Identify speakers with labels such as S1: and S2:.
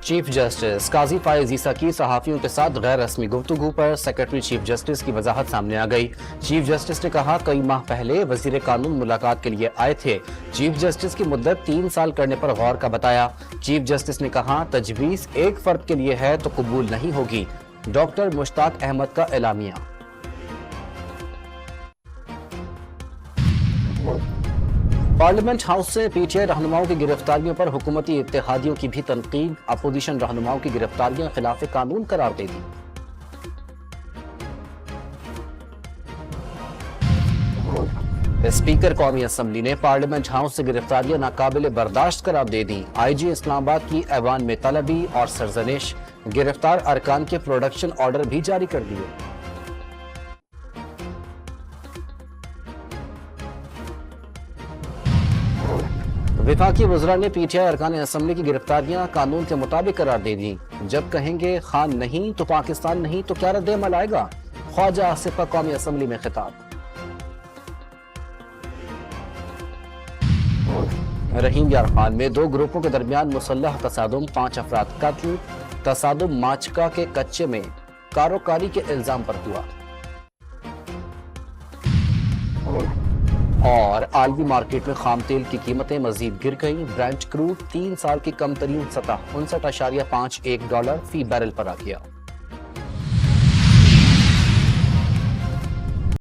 S1: Chief justice काजी फायज ईसा की सहाफियों के साथ गैर रस्मी गुफ्तगू पर सेक्रेटरी चीफ जस्टिस की वजाहत सामने आ गई। चीफ जस्टिस ने कहा, कई माह पहले वजीर कानून मुलाकात के लिए आए थे। चीफ जस्टिस की मुद्दत 3 साल करने पर गौर का बताया। चीफ जस्टिस ने कहा, तजवीज एक फर्द के लिए है तो कबूल नहीं होगी। डॉक्टर मुश्ताक अहमद का एलामिया। पार्लियामेंट हाउस से पीटीआई रहनुमाओं की गिरफ्तारियों पर हुकूमती इत्तेहादियों की भी तनकीद। अपोजिशन रहनुमाओं की गिरफ्तारियां खिलाफ कानून करार दे दी। स्पीकर कौमी असम्बली ने पार्लियामेंट हाउस से गिरफ्तारियां नाकाबिले बर्दाश्त करार दे दी। आईजी इस्लामाबाद की ऐवान में तलबी और सरजनिश, गिरफ्तार अरकान के प्रोडक्शन ऑर्डर भी जारी कर दिए। विफाकी वज़रा ने पीटीआई अरकान असम्बली की गिरफ्तारियां कानून के मुताबिक करार दे दी। जब कहेंगे खान नहीं तो पाकिस्तान नहीं तो क्या रद्द-ए-अमल आएगा। ख्वाजा आसिफ का कौमी असम्बली में खिताब। रहीम यार खान में 2 ग्रुपों के दरमियान मुसल्लह तसादुम, 5 अफराद कत्ल। तसादुम माचका के कच्चे में कारोकारी के इल्जाम पर हुआ। और आलमी मार्केट में खाम तेल की कीमतें मजीद गिर गईं। ब्रेंट क्रूड 3 साल की कम तरीन सतह $59.51 फी बैरल पर आ गया।